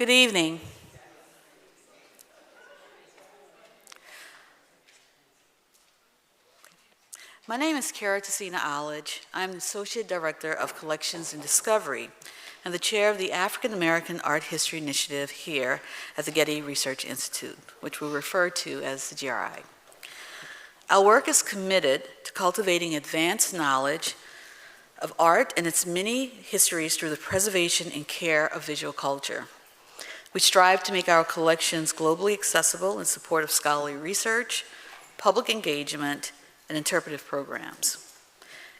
Good evening. My name is Kara Tessina Allage. I'm the Associate Director of Collections and Discovery and the Chair of the African American Art History Initiative here at the Getty Research Institute, which we refer to as the GRI. Our work is committed to cultivating advanced knowledge of art and its many histories through the preservation and care of visual culture. We strive to make our collections globally accessible in support of scholarly research, public engagement, and interpretive programs.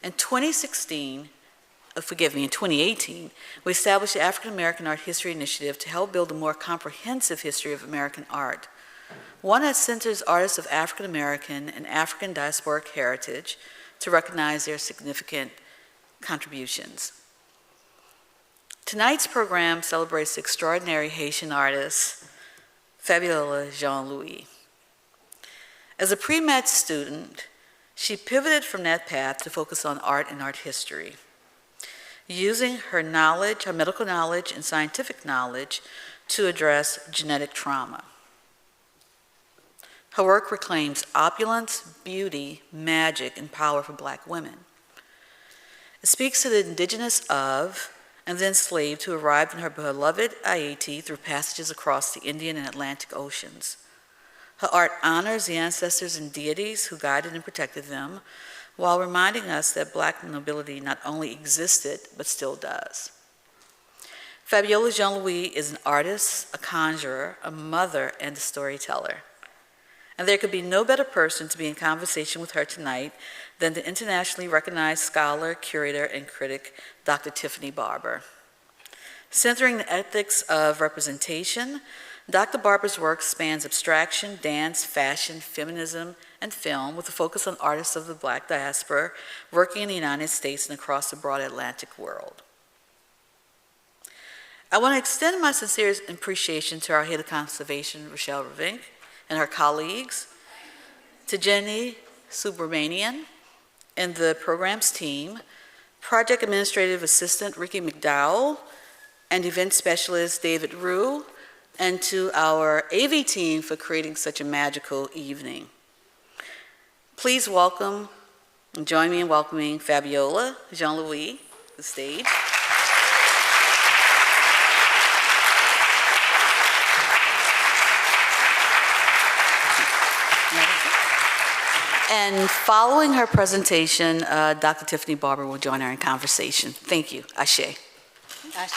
In 2018, we established the African American Art History Initiative to help build a more comprehensive history of American art, one that centers artists of African American and African diasporic heritage to recognize their significant contributions. Tonight's program celebrates the extraordinary Haitian artist, Fabiola Jean-Louis. As a pre-med student, she pivoted from that path to focus on art and art history, using her knowledge, her medical knowledge and scientific knowledge to address genetic trauma. Her work reclaims opulence, beauty, magic, and power for Black women. It speaks to the indigenous of and the enslaved who arrived in her beloved Haiti through passages across the Indian and Atlantic Oceans. Her art honors the ancestors and deities who guided and protected them, while reminding us that Black nobility not only existed, but still does. Fabiola Jean-Louis is an artist, a conjurer, a mother, and a storyteller. And there could be no better person to be in conversation with her tonight than the internationally recognized scholar, curator, and critic, Dr. Tiffany Barber. Centering the ethics of representation, Dr. Barber's work spans abstraction, dance, fashion, feminism, and film with a focus on artists of the Black diaspora working in the United States and across the broad Atlantic world. I want to extend my sincere appreciation to our head of conservation, Rochelle Ravink, and her colleagues, to Jenny Subramanian and the program's team, project administrative assistant Ricky McDowell, and event specialist David Rue, and to our AV team for creating such a magical evening. Please welcome and join me in welcoming Fabiola Jean-Louis to the stage. And following her presentation, Dr. Tiffany Barber will join her in conversation. Thank you. Ashe. Ashe.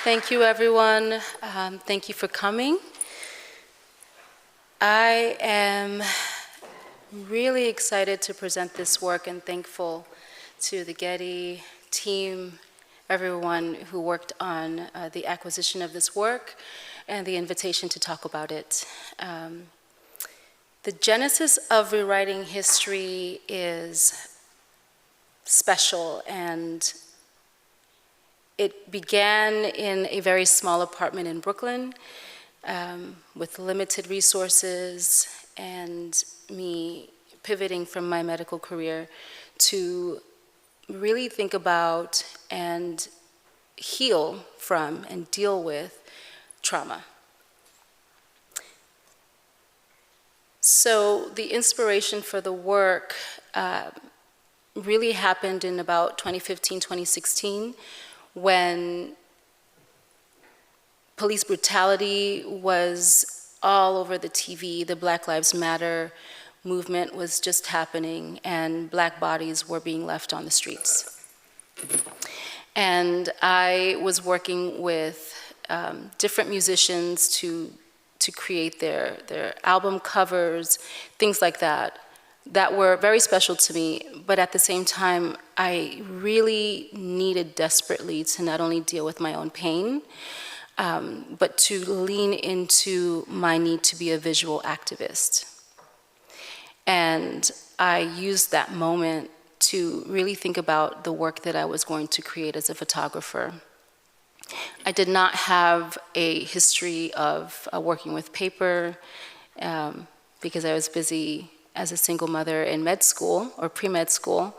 Thank you, everyone. Thank you for coming. I am really excited to present this work and thankful to the Getty team, everyone who worked on the acquisition of this work and the invitation to talk about it. The genesis of rewriting history is special, and it began in a very small apartment in Brooklyn with limited resources, and me pivoting from my medical career to really think about and heal from and deal with trauma. So the inspiration for the work really happened in about 2015, 2016, when police brutality was all over the TV. The Black Lives Matter movement was just happening, and Black bodies were being left on the streets. And I was working with different musicians to create their album covers, things like that were very special to me. But at the same time, I really needed desperately to not only deal with my own pain, but to lean into my need to be a visual activist. And I used that moment to really think about the work that I was going to create as a photographer. I did not have a history of working with paper because I was busy as a single mother in med school or pre-med school.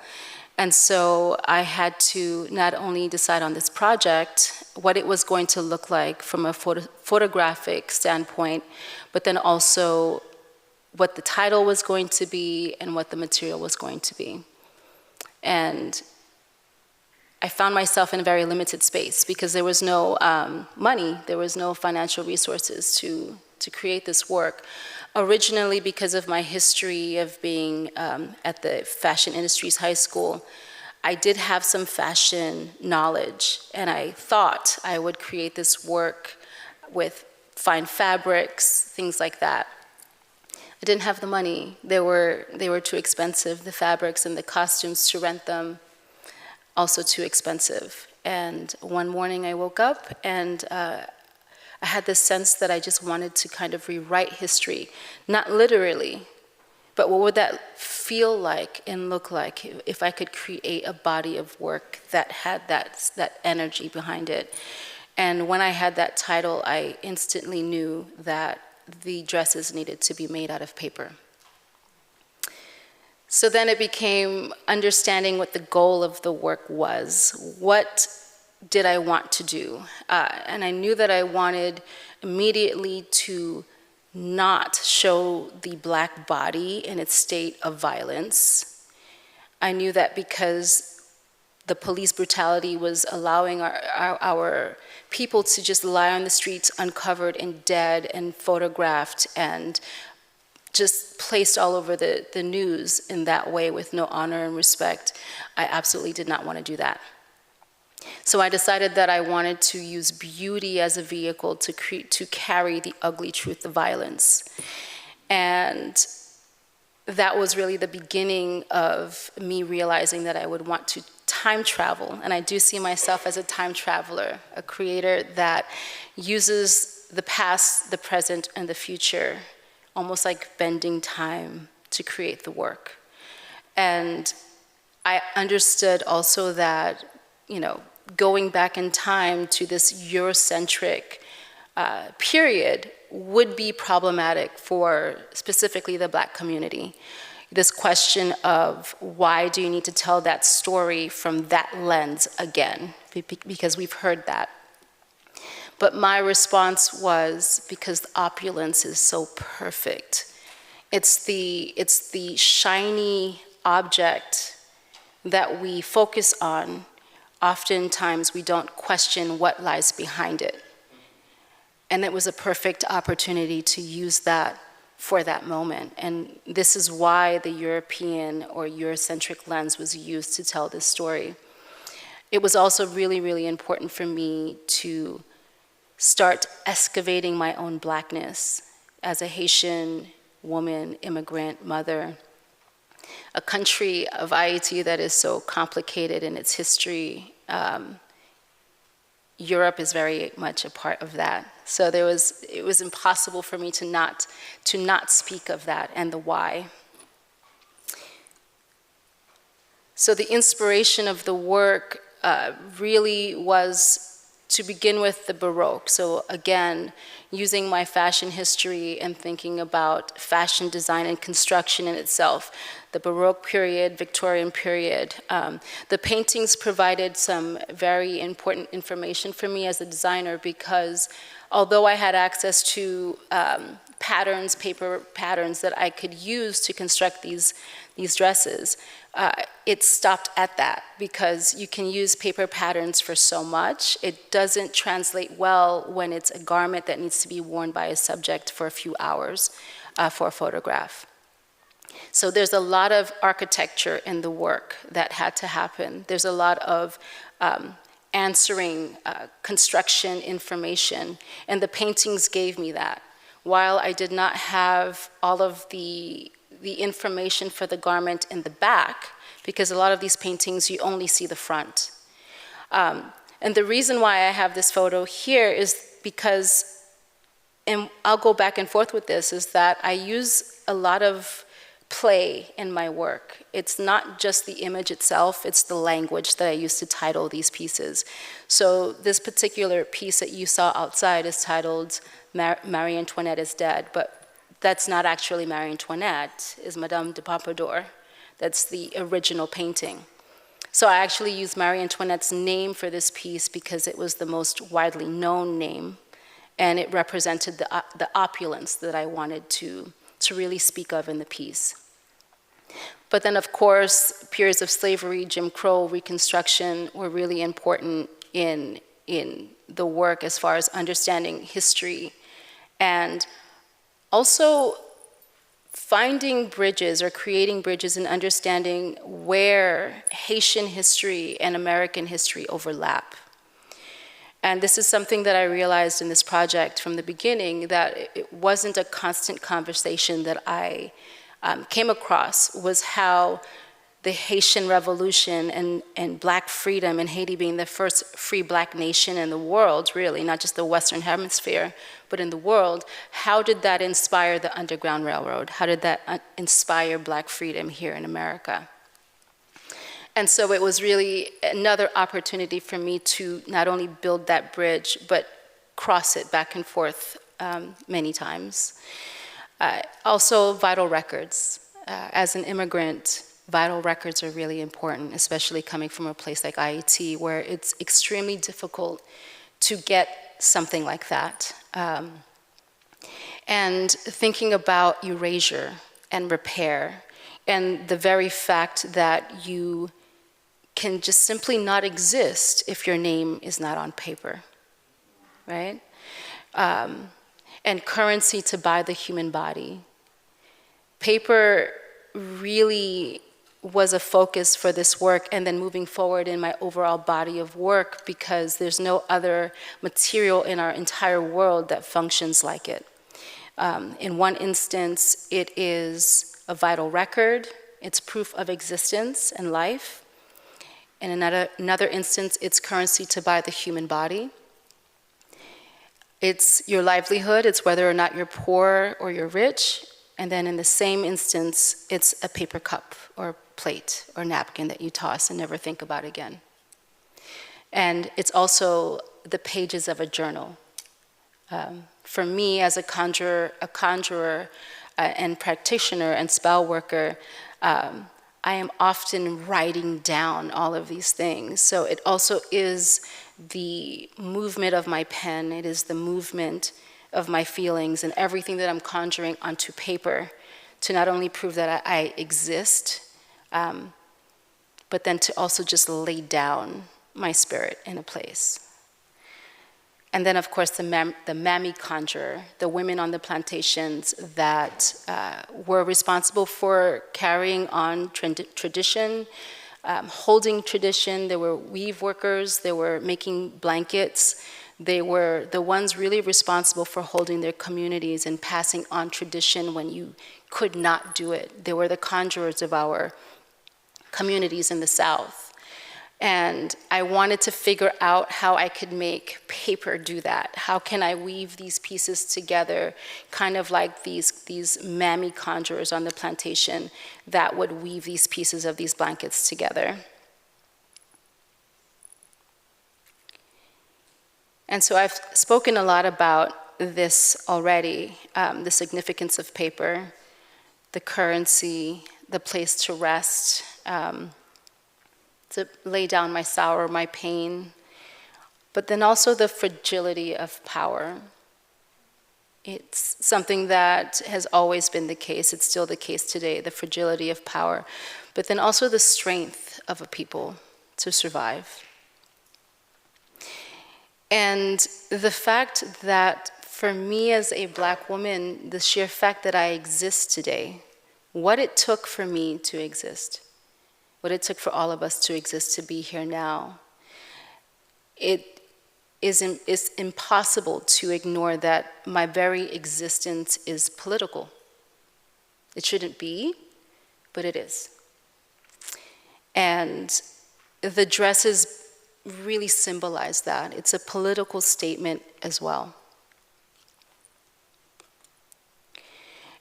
And so I had to not only decide on this project, what it was going to look like from a photographic standpoint, but then also what the title was going to be and what the material was going to be. And I found myself in a very limited space because there was no money, there was no financial resources to create this work. Originally, because of my history of being at the Fashion Industries High School, I did have some fashion knowledge, and I thought I would create this work with fine fabrics, things like that. I didn't have the money. They were too expensive, the fabrics and the costumes to rent them, also too expensive. And one morning I woke up and I had this sense that I just wanted to kind of rewrite history, not literally, but what would that feel like and look like if I could create a body of work that had that energy behind it. And when I had that title, I instantly knew that the dresses needed to be made out of paper. So then it became understanding what the goal of the work was. What did I want to do? And I knew that I wanted immediately to not show the Black body in its state of violence. I knew that because the police brutality was allowing our people to just lie on the streets uncovered and dead and photographed and just placed all over the news in that way with no honor and respect. I absolutely did not want to do that. So I decided that I wanted to use beauty as a vehicle to carry the ugly truth of violence. And that was really the beginning of me realizing that I would want to time travel. And I do see myself as a time traveler, a creator that uses the past, the present, and the future, almost like bending time to create the work. And I understood also that, going back in time to this Eurocentric period would be problematic for specifically the Black community. This question of why do you need to tell that story from that lens again? Because we've heard that. But my response was because the opulence is so perfect. It's the shiny object that we focus on. Oftentimes we don't question what lies behind it. And it was a perfect opportunity to use that for that moment. And this is why the European or Eurocentric lens was used to tell this story. It was also really, really important for me to start excavating my own Blackness as a Haitian woman, immigrant, mother. A country of Haiti that is so complicated in its history. Europe is very much a part of that. So it was impossible for me to not speak of that and the why. So the inspiration of the work really was to begin with the Baroque. So again, using my fashion history and thinking about fashion design and construction in itself, the Baroque period, Victorian period. The paintings provided some very important information for me as a designer because although I had access to patterns, paper patterns that I could use to construct these dresses, it stopped at that because you can use paper patterns for so much. It doesn't translate well when it's a garment that needs to be worn by a subject for a few hours for a photograph. So there's a lot of architecture in the work that had to happen. There's a lot of answering construction information, and the paintings gave me that. While I did not have all of the information for the garment in the back, because a lot of these paintings, you only see the front. And the reason why I have this photo here is because, and I'll go back and forth with this, is that I use a lot of play in my work. It's not just the image itself, it's the language that I use to title these pieces. So this particular piece that you saw outside is titled Marie Antoinette is Dead, but that's not actually Marie Antoinette, it's Madame de Pompadour. That's the original painting. So I actually used Marie Antoinette's name for this piece because it was the most widely known name, and it represented the opulence that I wanted to really speak of in the piece. But then, of course, periods of slavery, Jim Crow, Reconstruction were really important in the work as far as understanding history, and also finding bridges or creating bridges and understanding where Haitian history and American history overlap. And this is something that I realized in this project from the beginning, that it wasn't a constant conversation that I came across, was how the Haitian Revolution and Black freedom, and Haiti being the first free Black nation in the world, really, not just the Western Hemisphere, but in the world, how did that inspire the Underground Railroad? How did that inspire Black freedom here in America? And so it was really another opportunity for me to not only build that bridge, but cross it back and forth many times. Also, vital records. As an immigrant, vital records are really important, especially coming from a place like Haiti, where it's extremely difficult to get something like that. And thinking about erasure and repair, and the very fact that you can just simply not exist if your name is not on paper, right? And currency to buy the human body. Paper really was a focus for this work, and then moving forward in my overall body of work, because there's no other material in our entire world that functions like it. In one instance, it is a vital record. It's proof of existence and life. In another instance, it's currency to buy the human body. It's your livelihood. It's whether or not you're poor or you're rich. And then in the same instance, it's a paper cup or plate or napkin that you toss and never think about again. And it's also the pages of a journal. For me, as a conjurer and practitioner and spell worker, I am often writing down all of these things. So it also is the movement of my pen. It is the movement of my feelings and everything that I'm conjuring onto paper to not only prove that I exist, but then to also just lay down my spirit in a place. And then, of course, the mammy conjurer, the women on the plantations that were responsible for carrying on tradition, holding tradition. They were weave workers. They were making blankets. They were the ones really responsible for holding their communities and passing on tradition when you could not do it. They were the conjurers of our communities in the South. And I wanted to figure out how I could make paper do that. How can I weave these pieces together, kind of like these mammy conjurers on the plantation that would weave these pieces of these blankets together. And so I've spoken a lot about this already, the significance of paper, the currency, the place to rest, to lay down my sorrow, my pain, but then also the fragility of power. It's something that has always been the case. It's still the case today, the fragility of power, but then also the strength of a people to survive. And the fact that for me as a Black woman, the sheer fact that I exist today, what it took for me to exist, what it took for all of us to exist, to be here now, it is impossible to ignore that my very existence is political. It shouldn't be, but it is. And the dresses really symbolize that. It's a political statement as well.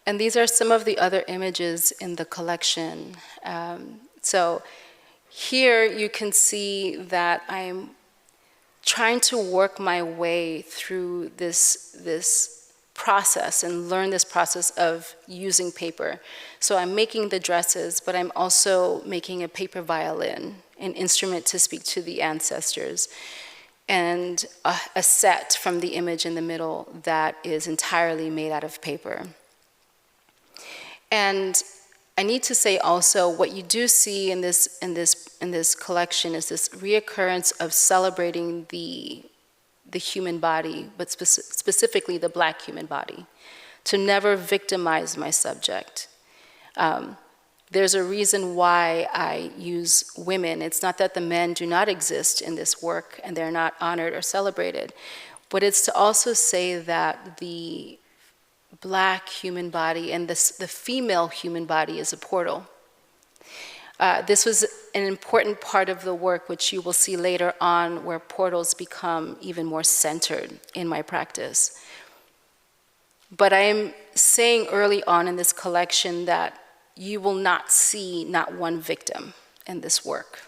And these are some of the other images in the collection. So here you can see that I'm trying to work my way through this process and learn this process of using paper. So I'm making the dresses, but I'm also making a paper violin, an instrument to speak to the ancestors, and a set from the image in the middle that is entirely made out of paper. And I need to say also, what you do see in this collection is this reoccurrence of celebrating the human body, but specifically the Black human body, to never victimize my subject. There's a reason why I use women. It's not that the men do not exist in this work and they're not honored or celebrated, but it's to also say that the Black human body and the female human body is a portal. This was an important part of the work, which you will see later on, where portals become even more centered in my practice. But I am saying early on in this collection that you will not see not one victim in this work.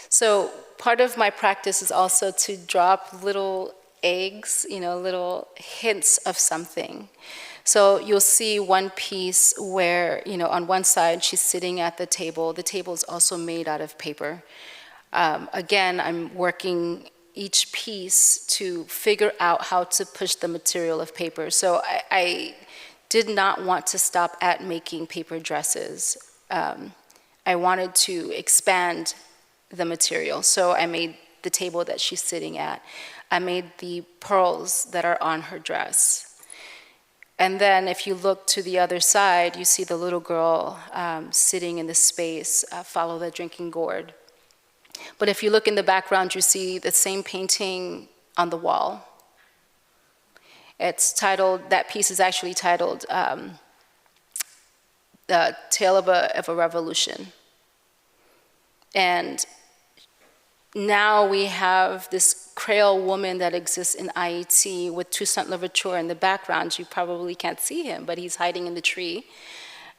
So part of my practice is also to drop little eggs, little hints of something. So you'll see one piece where, on one side she's sitting at the table. The table is also made out of paper. Again, I'm working each piece to figure out how to push the material of paper. So I did not want to stop at making paper dresses. I wanted to expand the material. So I made the table that she's sitting at. I made the pearls that are on her dress. And then if you look to the other side, you see the little girl sitting in the space, follow the drinking gourd. But if you look in the background, you see the same painting on the wall. It's titled, that piece is actually titled The Tale of a Revolution. And now we have this Creole woman that exists in Haiti with Toussaint Louverture in the background. You probably can't see him, but he's hiding in the tree.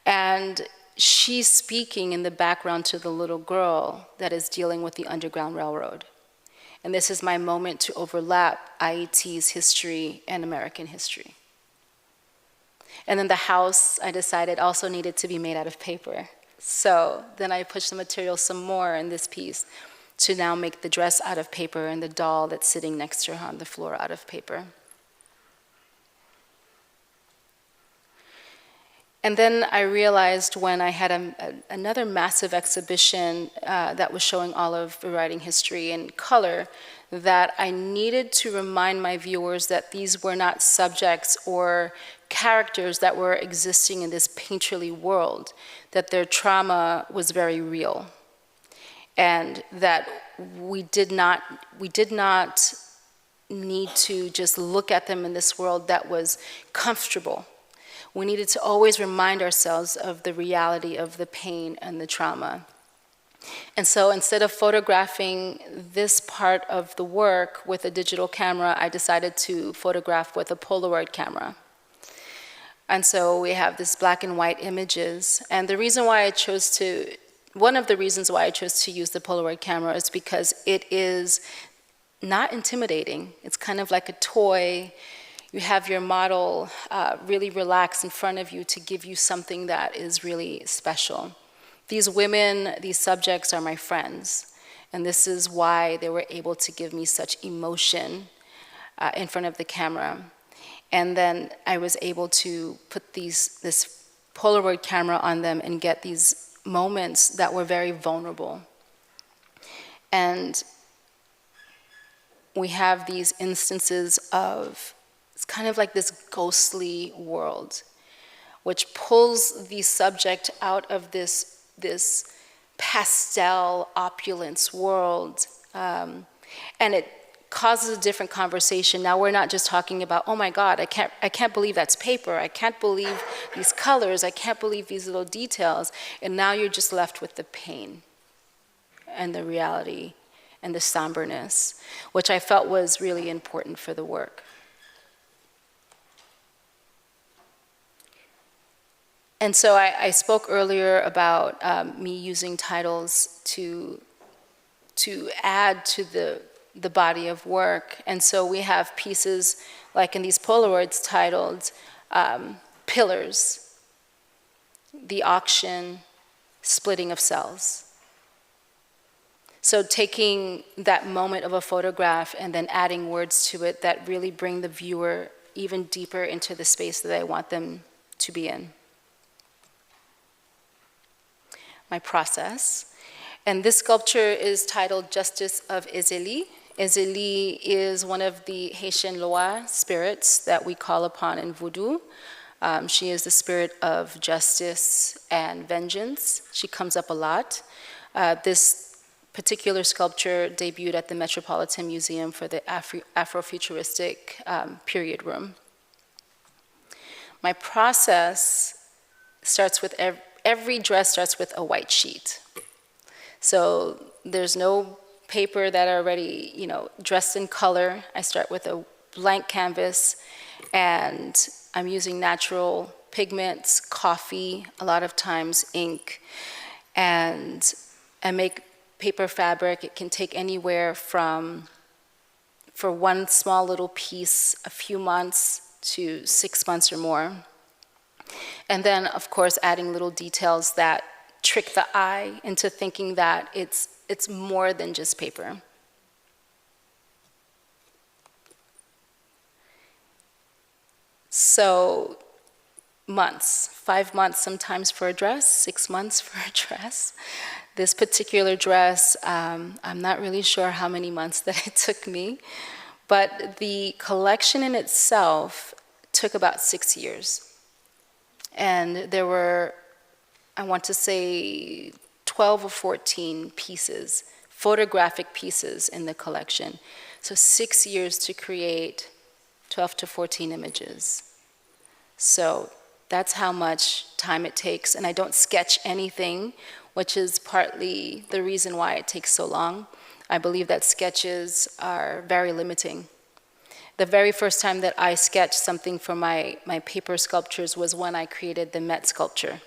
And she's speaking in the background to the little girl that is dealing with the Underground Railroad. And this is my moment to overlap Haiti's history and American history. And then the house, I decided, also needed to be made out of paper. So then I pushed the material some more in this piece to now make the dress out of paper and the doll that's sitting next to her on the floor out of paper. And then I realized when I had another massive exhibition that was showing all of the writing history in color, that I needed to remind my viewers that these were not subjects or characters that were existing in this painterly world, that their trauma was very real. And that we did not need to just look at them in this world that was comfortable. We needed to always remind ourselves of the reality of the pain and the trauma. And so instead of photographing this part of the work with a digital camera, I decided to photograph with a Polaroid camera. And so we have this black and white images. And the reason why one of the reasons why I chose to use the Polaroid camera is because it is not intimidating. It's kind of like a toy. You have your model really relaxed in front of you to give you something that is really special. These women, these subjects are my friends. And this is why they were able to give me such emotion in front of the camera. And then I was able to put this Polaroid camera on them and get these moments that were very vulnerable. And we have these instances of, it's kind of like this ghostly world, which pulls the subject out of this pastel opulence world. And it causes a different conversation. Now we're not just talking about, oh my God, I can't believe that's paper. I can't believe these colors. I can't believe these little details. And now you're just left with the pain and the reality and the somberness, which I felt was really important for the work. And so I spoke earlier about me using titles to add to the body of work. And so we have pieces like in these Polaroids titled Pillars, the Auction, Splitting of Cells. So taking that moment of a photograph and then adding words to it that really bring the viewer even deeper into the space that I want them to be in. My process. And this sculpture is titled Justice of Ezeli. Ezeli is one of the Haitian Loa spirits that we call upon in Voodoo. She is the spirit of justice and vengeance. She comes up a lot. This particular sculpture debuted at the Metropolitan Museum for the Afrofuturistic Period Room. My process starts with every dress starts with a white sheet. So there's no paper that are already, dressed in color. I start with a blank canvas, and I'm using natural pigments, coffee, a lot of times ink, and I make paper fabric. It can take anywhere from, for one small little piece, a few months to 6 months or more. And then, of course, adding little details that trick the eye into thinking that it's more than just paper. So months, 5 months sometimes for a dress, 6 months for a dress. This particular dress, I'm not really sure how many months that it took me, but the collection in itself took about 6 years. And there were, I want to say, 12 or 14 pieces, photographic pieces in the collection. So 6 years to create 12 to 14 images. So that's how much time it takes. And I don't sketch anything, which is partly the reason why it takes so long. I believe that sketches are very limiting. The very first time that I sketched something for my paper sculptures was when I created the Met sculpture.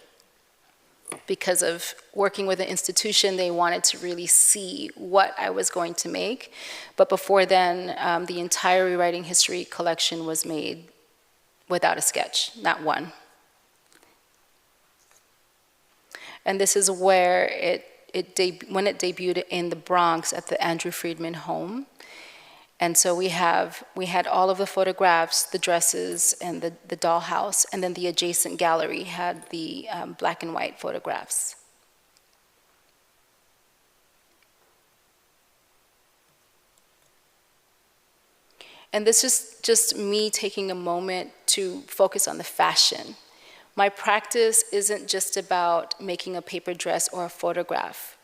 Because of working with an institution, they wanted to really see what I was going to make. But before then, the entire Rewriting History collection was made without a sketch, not one. And this is where when it debuted in the Bronx at the Andrew Freedman Home. And so we had all of the photographs, the dresses, and the dollhouse, and then the adjacent gallery had the black and white photographs. And this is just me taking a moment to focus on the fashion. My practice isn't just about making a paper dress or a photograph.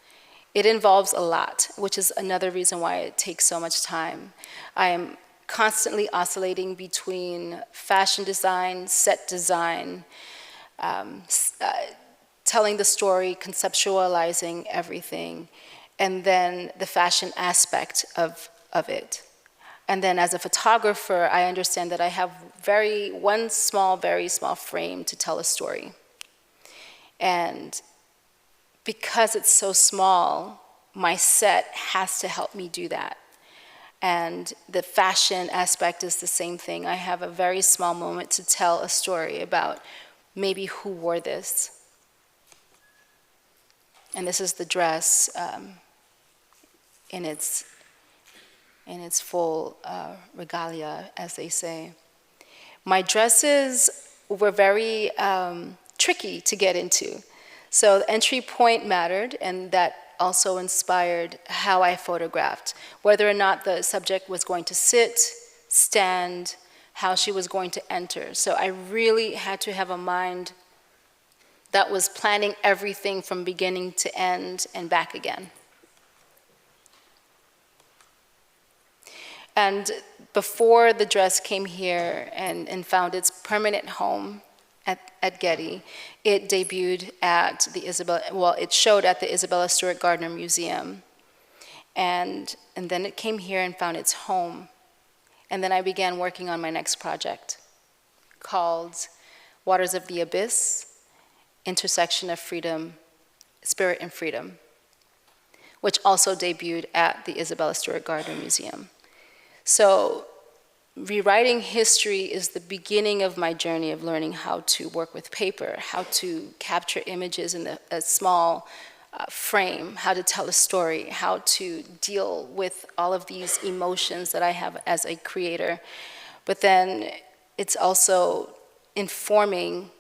It involves a lot, which is another reason why it takes so much time. I am constantly oscillating between fashion design, set design, telling the story, conceptualizing everything, and then the fashion aspect of it. And then as a photographer, I understand that I have very small frame to tell a story. And because it's so small, my set has to help me do that. And the fashion aspect is the same thing. I have a very small moment to tell a story about maybe who wore this. And this is the dress in its full regalia, as they say. My dresses were very tricky to get into. So the entry point mattered, and that also inspired how I photographed, whether or not the subject was going to sit, stand, how she was going to enter. So I really had to have a mind that was planning everything from beginning to end and back again. And before the dress came here and found its permanent home at Getty, it debuted at it showed at the Isabella Stewart Gardner Museum. And then it came here and found its home. And then I began working on my next project called Waters of the Abyss, Intersection of Freedom, Spirit and Freedom, which also debuted at the Isabella Stewart Gardner Museum. So rewriting history is the beginning of my journey of learning how to work with paper, how to capture images in a small frame, how to tell a story, how to deal with all of these emotions that I have as a creator. But then it's also informing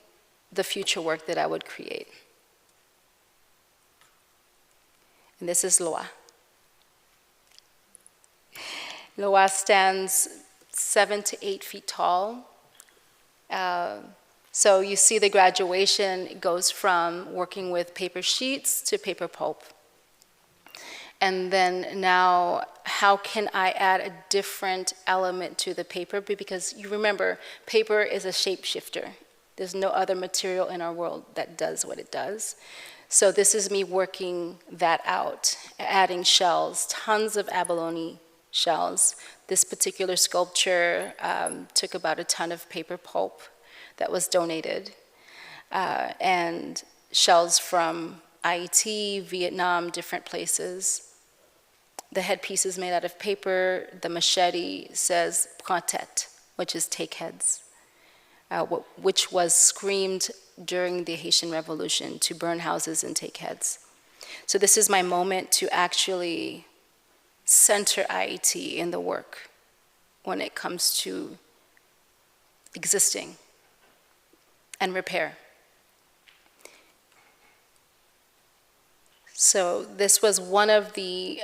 the future work that I would create. And this is Loa. Loa stands 7 to 8 feet tall. So you see the graduation, it goes from working with paper sheets to paper pulp. And then now, how can I add a different element to the paper? Because you remember, paper is a shapeshifter. There's no other material in our world that does what it does. So this is me working that out, adding shells, tons of abalone shells. This particular sculpture took about a ton of paper pulp that was donated, and shells from Haiti, Vietnam, different places. The headpiece is made out of paper. The machete says "prends tête," which is take heads, which was screamed during the Haitian Revolution to burn houses and take heads. So this is my moment to actually center Haiti in the work when it comes to existing and repair. So this was one of the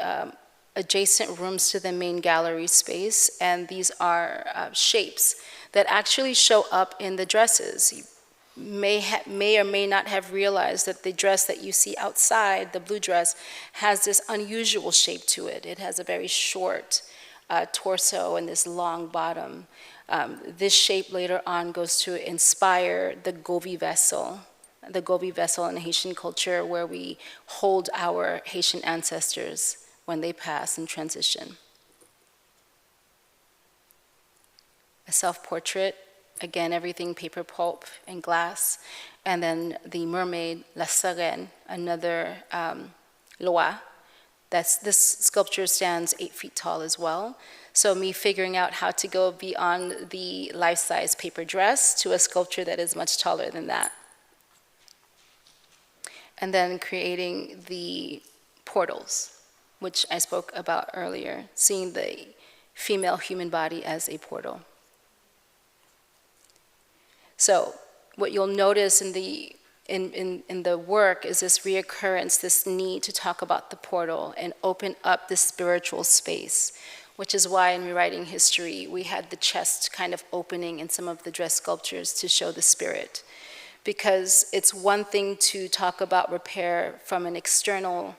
adjacent rooms to the main gallery space, and these are shapes that actually show up in the dresses. You may or may not have realized that the dress that you see outside, the blue dress, has this unusual shape to it. It has a very short torso and this long bottom. This shape later on goes to inspire the gobi vessel. The gobi vessel in Haitian culture, where we hold our Haitian ancestors when they pass and transition. A self-portrait, again, everything paper pulp and glass. And then the mermaid, La Sirène, another Loa. This sculpture stands 8 feet tall as well. So me figuring out how to go beyond the life-size paper dress to a sculpture that is much taller than that. And then creating the portals, which I spoke about earlier, seeing the female human body as a portal. So what you'll notice in the work is this reoccurrence, this need to talk about the portal and open up this spiritual space, which is why in rewriting history, we had the chest kind of opening in some of the dress sculptures to show the spirit. Because it's one thing to talk about repair from an external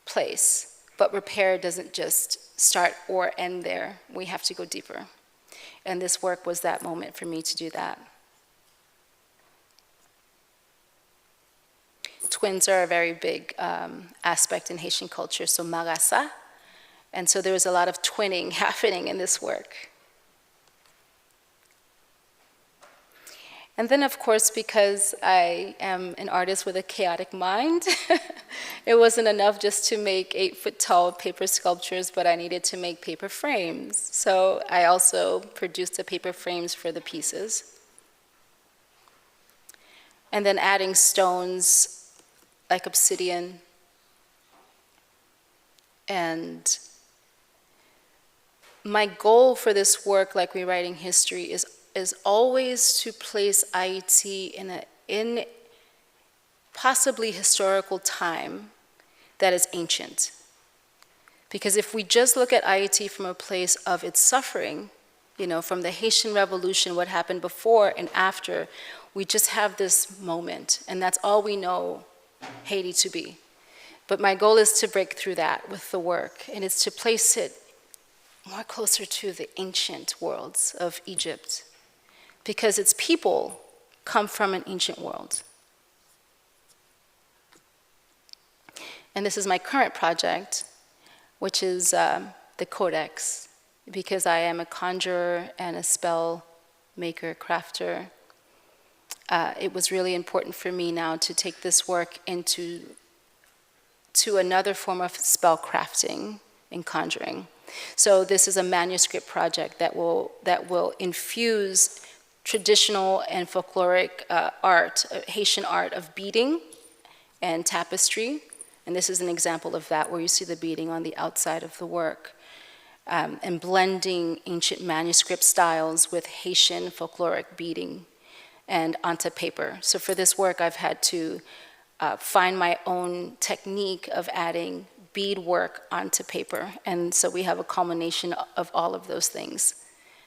place, but repair doesn't just start or end there. We have to go deeper. And this work was that moment for me to do that. Twins are a very big aspect in Haitian culture, so marasa. And so there was a lot of twinning happening in this work. And then, of course, because I am an artist with a chaotic mind, it wasn't enough just to make 8-foot-tall paper sculptures, but I needed to make paper frames. So I also produced the paper frames for the pieces. And then adding stones like obsidian. And my goal for this work, like rewriting history, is always to place Haiti in possibly historical time that is ancient. Because if we just look at Haiti from a place of its suffering, from the Haitian Revolution, what happened before and after, we just have this moment, and that's all we know Haiti to be. But my goal is to break through that with the work, and it's to place it more closer to the ancient worlds of Egypt, because its people come from an ancient world. And this is my current project, which is the Codex, because I am a conjurer and a spell maker, crafter. It was really important for me now to take this work to another form of spell crafting and conjuring. So this is a manuscript project that will infuse traditional and folkloric art, Haitian art of beading and tapestry. And this is an example of that, where you see the beading on the outside of the work. And blending ancient manuscript styles with Haitian folkloric beading and onto paper. So for this work, I've had to find my own technique of adding beadwork onto paper. And so we have a culmination of all of those things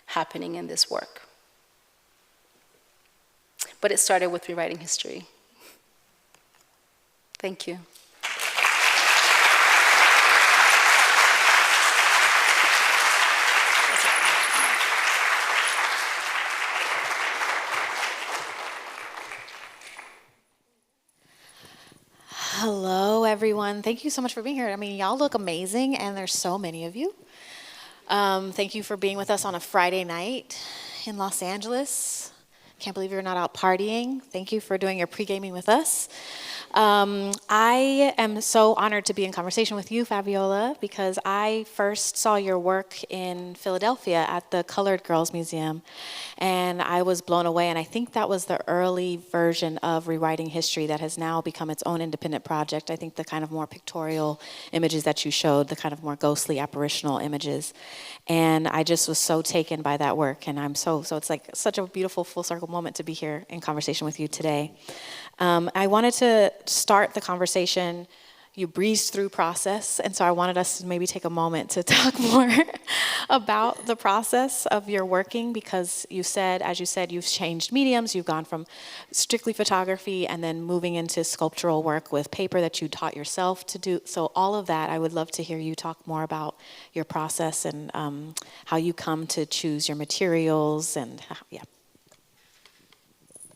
happening in this work. But it started with rewriting history. Thank you. Hello, everyone. Thank you so much for being here. I mean, y'all look amazing, and there's so many of you. Thank you for being with us on a Friday night in Los Angeles. Can't believe you're not out partying. Thank you for doing your pre-gaming with us. I am so honored to be in conversation with you, Fabiola, because I first saw your work in Philadelphia at the Colored Girls Museum, and I was blown away, and I think that was the early version of rewriting history that has now become its own independent project. I think the kind of more pictorial images that you showed, the kind of more ghostly apparitional images, and I just was so taken by that work, and I'm so it's like such a beautiful full circle moment to be here in conversation with you today. I wanted to start the conversation. You breezed through process, and so I wanted us to maybe take a moment to talk more about the process of your working, because as you said, you've changed mediums. You've gone from strictly photography and then moving into sculptural work with paper that you taught yourself to do. So all of that, I would love to hear you talk more about your process and how you come to choose your materials and yeah.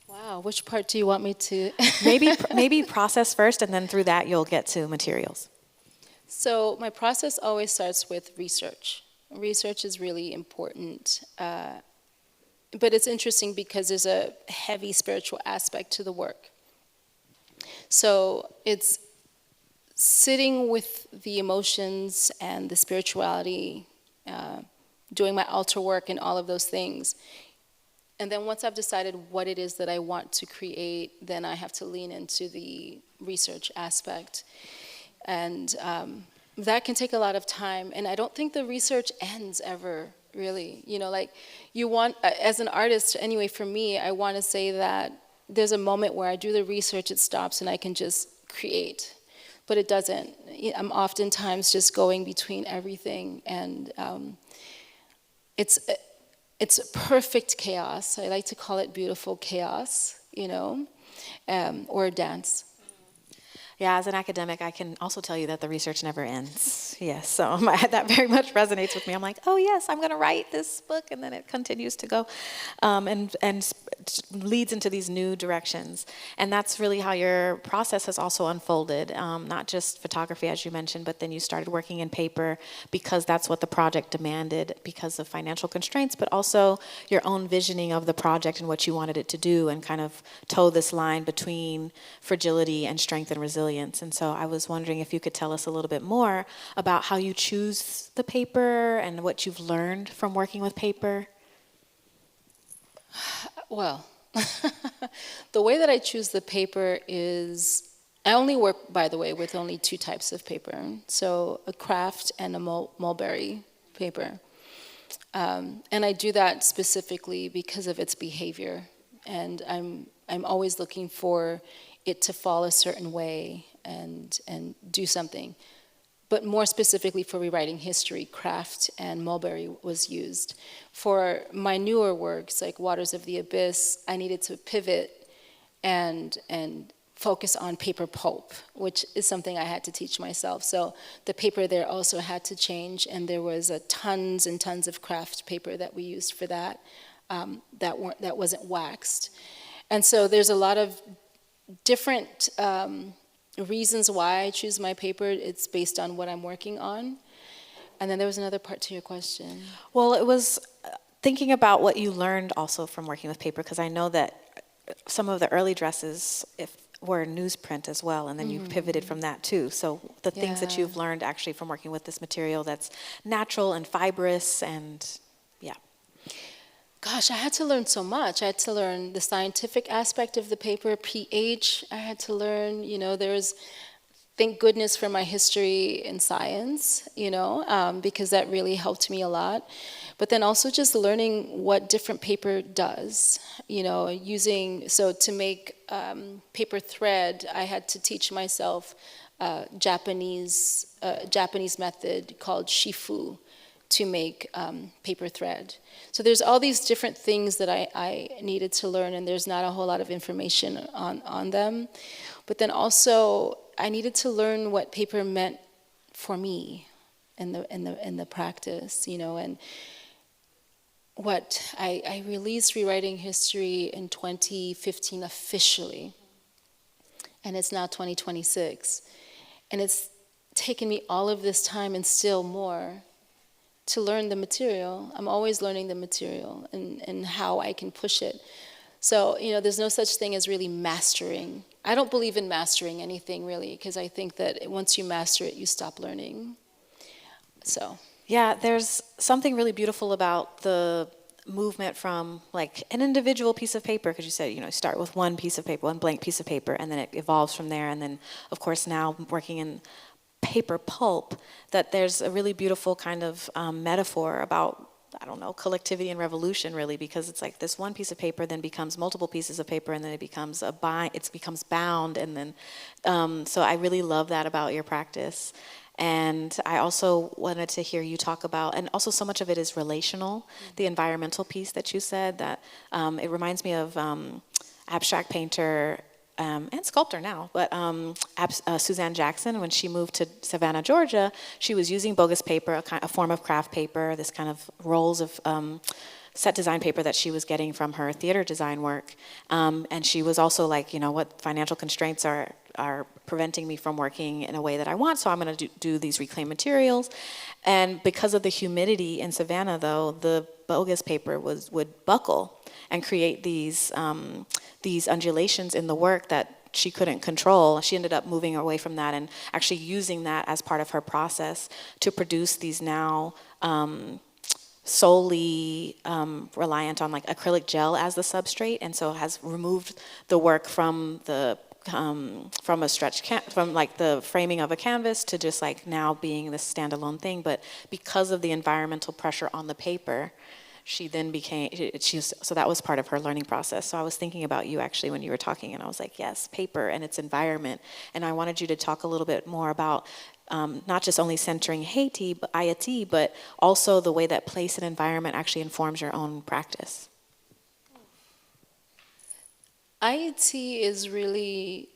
Wow, which part do you want me to? maybe process first, and then through that you'll get to materials. So my process always starts with research. Research is really important, but it's interesting because there's a heavy spiritual aspect to the work. So it's sitting with the emotions and the spirituality, doing my altar work and all of those things. And then once I've decided what it is that I want to create, then I have to lean into the research aspect. And that can take a lot of time. And I don't think the research ends ever, really. You know, like you want, as an artist, anyway, for me, I want to say that there's a moment where I do the research, it stops, and I can just create. But it doesn't. I'm oftentimes just going between everything. And it's perfect chaos. I like to call it beautiful chaos, you know, or a dance. Yeah, as an academic, I can also tell you that the research never ends. Yes, so that very much resonates with me. I'm like, oh yes, I'm going to write this book, and then it continues to go and leads into these new directions. And that's really how your process has also unfolded, not just photography, as you mentioned, but then you started working in paper because that's what the project demanded because of financial constraints, but also your own visioning of the project and what you wanted it to do, and kind of toe this line between fragility and strength and resilience. And so I was wondering if you could tell us a little bit more about how you choose the paper and what you've learned from working with paper. Well, the way that I choose the paper is, I only work, by the way, with only two types of paper. So a craft and a mulberry paper. And I do that specifically because of its behavior. And I'm always looking for it to fall a certain way and do something. But more specifically for rewriting history, craft and mulberry was used. For my newer works, like Waters of the Abyss, I needed to pivot and focus on paper pulp, which is something I had to teach myself. So the paper there also had to change, and there was tons and tons of craft paper that we used for that that wasn't waxed. And so there's a lot of different reasons why I choose my paper. It's based on what I'm working on. And then there was another part to your question. Well, it was thinking about what you learned also from working with paper, because I know that some of the early dresses, were newsprint as well, and then you pivoted from that too. So the things that you've learned actually from working with this material that's natural and fibrous and, yeah. Gosh, I had to learn so much. I had to learn the scientific aspect of the paper, pH. I had to learn, thank goodness for my history in science, because that really helped me a lot. But then also just learning what different paper does, so to make paper thread, I had to teach myself Japanese method called shifu to make paper thread. So there's all these different things that I needed to learn, and there's not a whole lot of information on them. But then also I needed to learn what paper meant for me in the practice, and what I released Rewriting History in 2015 officially, and it's now 2026, and it's taken me all of this time and still more to learn the material. I'm always learning the material and how I can push it. So, there's no such thing as really mastering. I don't believe in mastering anything, really, because I think that once you master it, you stop learning. So. Yeah, there's something really beautiful about the movement from like an individual piece of paper, because you said, start with one piece of paper, one blank piece of paper, and then it evolves from there. And then, of course, now working in paper pulp, that there's a really beautiful kind of metaphor about, collectivity and revolution, really, because it's like this one piece of paper then becomes multiple pieces of paper, and then it becomes becomes bound, and then so I really love that about your practice. And I also wanted to hear you talk about, and also so much of it is relational, the environmental piece that you said, that it reminds me of abstract painter and sculptor now, but Suzanne Jackson, when she moved to Savannah, Georgia, she was using bogus paper, a form of craft paper, this kind of rolls of set design paper that she was getting from her theater design work. And she was also like, what financial constraints are preventing me from working in a way that I want, so I'm going to do these reclaimed materials. And because of the humidity in Savannah, though, the bogus paper would buckle and create these undulations in the work that she couldn't control. She ended up moving away from that and actually using that as part of her process to produce these now solely reliant on like acrylic gel as the substrate, and so has removed the work from the from like the framing of a canvas to just like now being this standalone thing. But because of the environmental pressure on the paper, she then so that was part of her learning process. So I was thinking about you actually when you were talking, and I was like, yes, paper and its environment. And I wanted you to talk a little bit more about not just only centering Haiti, but also the way that place and environment actually informs your own practice. IET is really,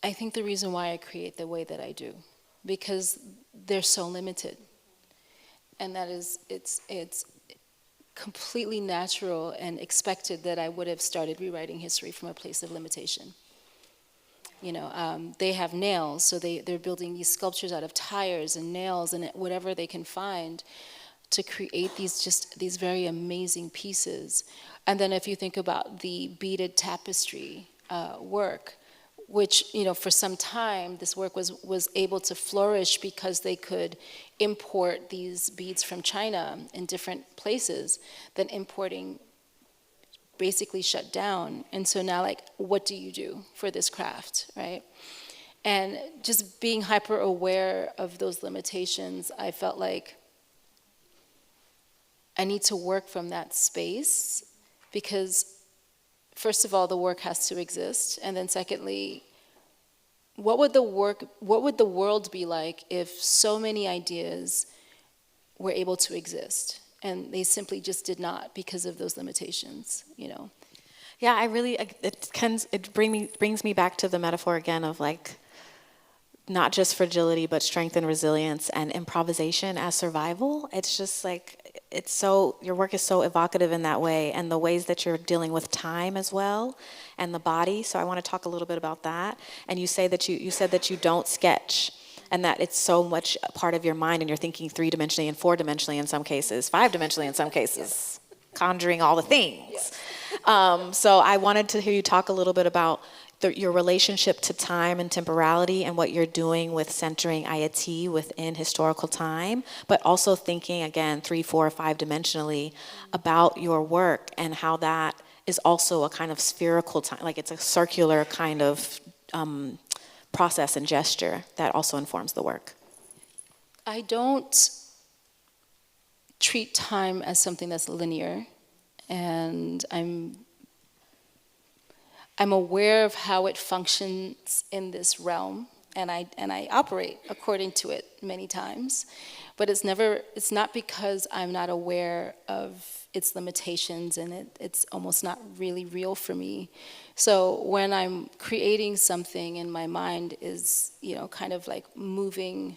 I think, the reason why I create the way that I do, because they're so limited. And that is, it's completely natural and expected that I would have started rewriting history from a place of limitation. They have nails, so they're building these sculptures out of tires and nails and whatever they can find to create these very amazing pieces. And then if you think about the beaded tapestry work, which, for some time this work was able to flourish because they could import these beads from China in different places, then importing basically shut down. And so now, like, what do you do for this craft, right? And just being hyper aware of those limitations, I felt like I need to work from that space, because first of all, the work has to exist, and then secondly, what would the world be like if so many ideas were able to exist? And they simply just did not because of those limitations, Yeah, it brings me back to the metaphor again of like, not just fragility, but strength and resilience and improvisation as survival. It's just like, your work is so evocative in that way, and the ways that you're dealing with time as well, and the body. So I want to talk a little bit about that. And you said that you don't sketch, and that it's so much a part of your mind, and you're thinking 3-dimensionally and 4-dimensionally in some cases, 5-dimensionally in some cases, conjuring all the things. So I wanted to hear you talk a little bit about your relationship to time and temporality and what you're doing with centering Haiti within historical time, but also thinking again 3, 4, 5 dimensionally about your work and how that is also a kind of spherical time, like it's a circular kind of process and gesture that also informs the work. I don't treat time as something that's linear, and I'm aware of how it functions in this realm, and I operate according to it many times, but it's not because I'm not aware of its limitations, and it's almost not really real for me. So when I'm creating something in my mind is, kind of like moving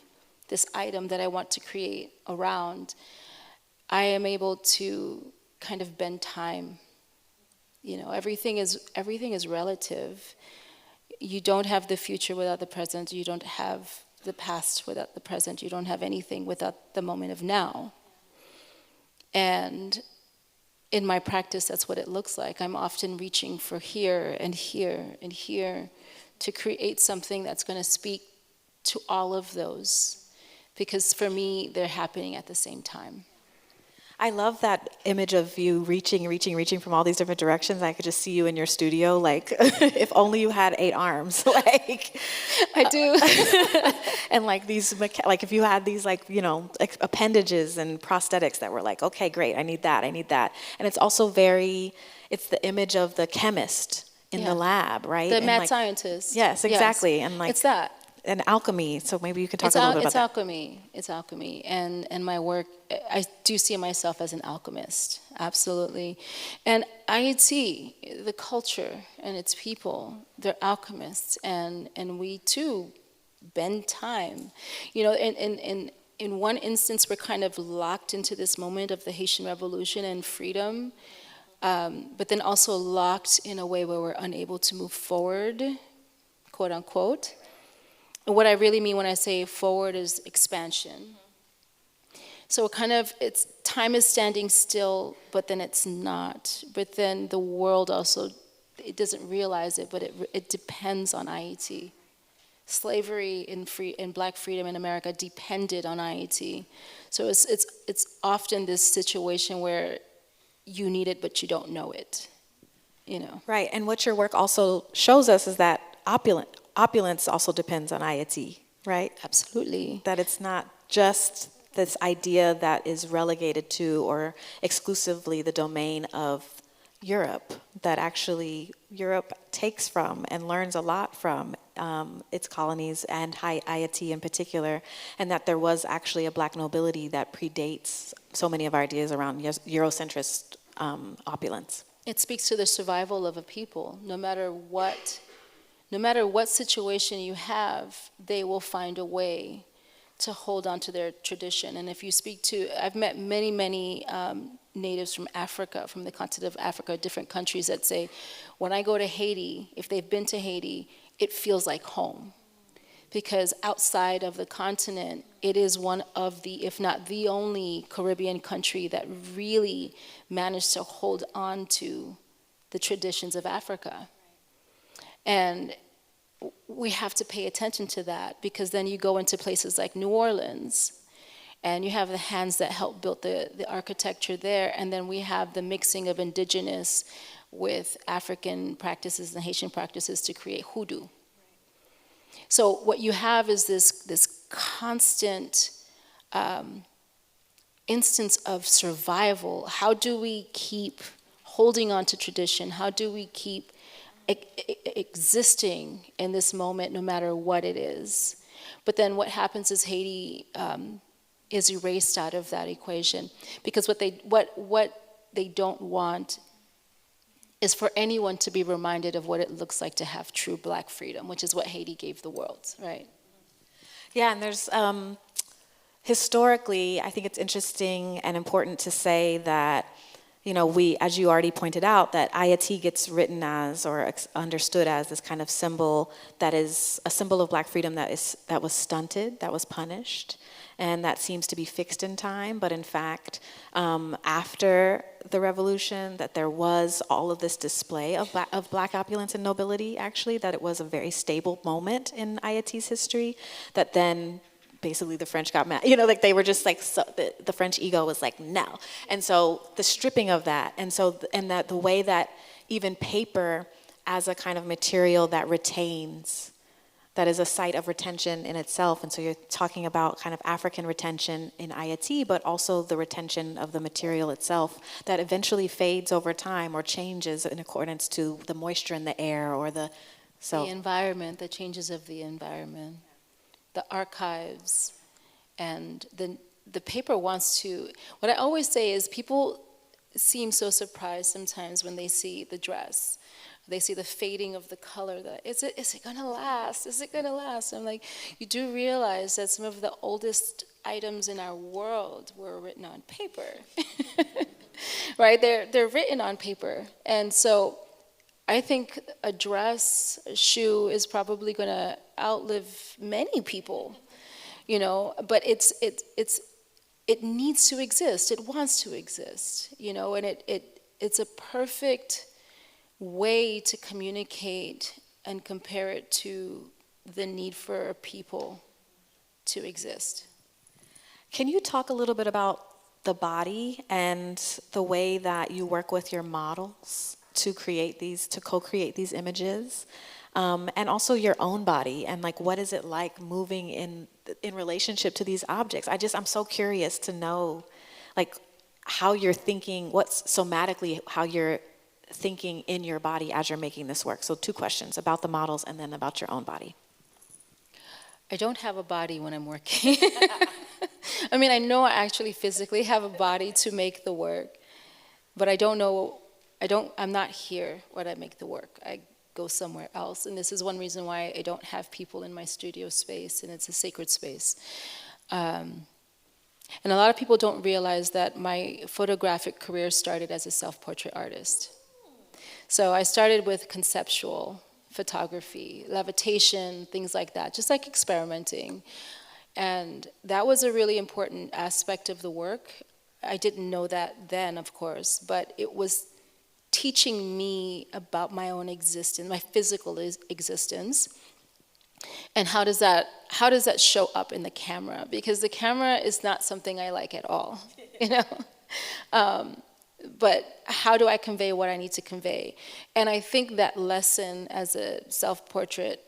this item that I want to create around, I am able to kind of bend time. Everything is relative. You don't have the future without the present. You don't have the past without the present. You don't have anything without the moment of now. And in my practice, that's what it looks like. I'm often reaching for here and here and here to create something that's going to speak to all of those, because for me, they're happening at the same time. I love that image of you reaching from all these different directions. I could just see you in your studio, like, if only you had 8 arms, like. I do. And like like if you had these appendages and prosthetics that were like, okay, great, I need that. And it's also it's the image of the chemist in the lab, right? The mad scientist. Yes, exactly. Yes. And like. It's that. And alchemy, so maybe you could talk a little bit about that. It's alchemy, and my work, I do see myself as an alchemist, absolutely. And I see the culture and its people, they're alchemists, and we too bend time. In one instance, we're kind of locked into this moment of the Haitian Revolution and freedom, but then also locked in a way where we're unable to move forward, quote unquote. What I really mean when I say forward is expansion. So time is standing still, but then it's not. But then the world also, it doesn't realize it, but it depends on Haiti. Slavery and black freedom in America depended on Haiti. So it's often this situation where you need it, but you don't know it. Right, and what your work also shows us is that opulence also depends on Haiti, right? Absolutely. That it's not just this idea that is relegated to or exclusively the domain of Europe, that actually Europe takes from and learns a lot from its colonies and Haiti in particular, and that there was actually a black nobility that predates so many of our ideas around Eurocentrist opulence. It speaks to the survival of a people. No matter what situation you have, they will find a way to hold on to their tradition. And if you I've met many natives from Africa, from the continent of Africa, different countries that say, when I go to Haiti, if they've been to Haiti, it feels like home. Because outside of the continent, it is one of the, if not the only Caribbean country that really managed to hold on to the traditions of Africa. And we have to pay attention to that, because then you go into places like New Orleans and you have the hands that helped build the architecture there, and then we have the mixing of indigenous with African practices and Haitian practices to create hoodoo. So what you have is this constant instance of survival. How do we keep holding on to tradition? How do we keep existing in this moment, no matter what it is? But then what happens is Haiti is erased out of that equation, because what they don't want is for anyone to be reminded of what it looks like to have true black freedom, which is what Haiti gave the world, right? Yeah, and there's historically, I think it's interesting and important to say that, we, as you already pointed out, that Haiti gets written as or understood as this kind of symbol that is a symbol of black freedom that was stunted, that was punished, and that seems to be fixed in time, but in fact, after the revolution, that there was all of this display of black opulence and nobility, actually, that it was a very stable moment in Haiti's history, that then basically the French got mad, like they were just like, so the French ego was like, no. And so the stripping of that, and that the way that even paper as a kind of material that retains, that is a site of retention in itself. And so you're talking about kind of African retention in IAT, but also the retention of the material itself that eventually fades over time or changes in accordance to the moisture in the air or the environment, the changes of the environment, the archives, and the paper wants to, what I always say is people seem so surprised sometimes when they see the dress. They see the fading of the color. Is it gonna last? Is it gonna last? I'm like, you do realize that some of the oldest items in our world were written on paper, right? They're written on paper, and so I think a dress, a shoe is probably gonna outlive many people, But it needs to exist. It wants to exist, and it's a perfect way to communicate and compare it to the need for a people to exist. Can you talk a little bit about the body and the way that you work with your models to co-create these images, and also your own body, and like what is it like moving in relationship to these objects? I'm so curious to know, like, how you're thinking, what's somatically how you're thinking in your body as you're making this work. So 2 questions about the models and then about your own body. I don't have a body when I'm working. I mean, I know I actually physically have a body to make the work, but I'm not here when I make the work. I go somewhere else, and this is one reason why I don't have people in my studio space, and it's a sacred space. And a lot of people don't realize that my photographic career started as a self-portrait artist. So I started with conceptual photography, levitation, things like that, just like experimenting. And that was a really important aspect of the work. I didn't know that then, of course, but it was teaching me about my own existence, my physical existence, and how does that show up in the camera? Because the camera is not something I like at all, But how do I convey what I need to convey? And I think that lesson as a self-portrait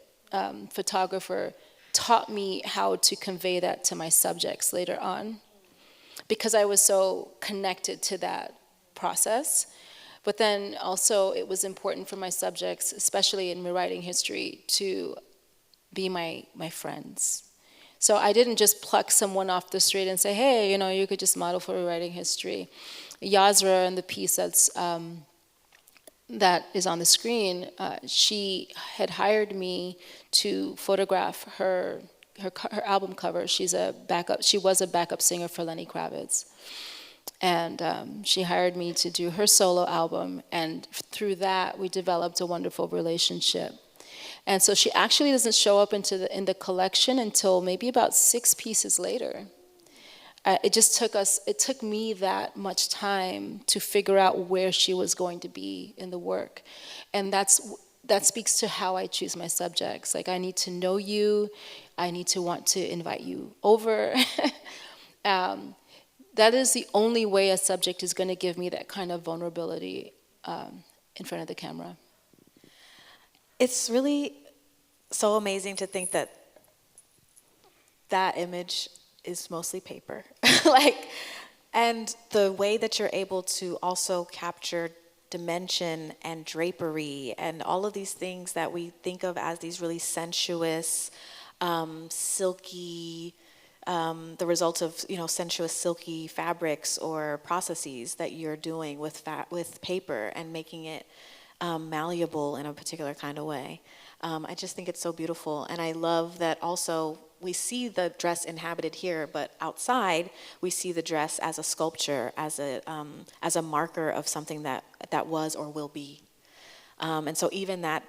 photographer taught me how to convey that to my subjects later on, because I was so connected to that process. But then also it was important for my subjects, especially in rewriting history, to be my friends. So I didn't just pluck someone off the street and say, hey, you could just model for rewriting history. Yasra, in the piece that is on the screen, she had hired me to photograph her album cover. She was a backup singer for Lenny Kravitz. And she hired me to do her solo album, and through that we developed a wonderful relationship. And so she actually doesn't show up in the collection until maybe about 6 pieces later. It took me that much time to figure out where she was going to be in the work. And that speaks to how I choose my subjects. Like, I need to know you, I need to want to invite you over. That is the only way a subject is going to give me that kind of vulnerability in front of the camera. It's really so amazing to think that image is mostly paper. And the way that you're able to also capture dimension and drapery and all of these things that we think of as these really sensuous, silky, the results of sensuous silky fabrics or processes that you're doing with paper and making it malleable in a particular kind of way. I just think it's so beautiful, and I love that also we see the dress inhabited here, but outside we see the dress as a sculpture, as a marker of something that was or will be. And so even that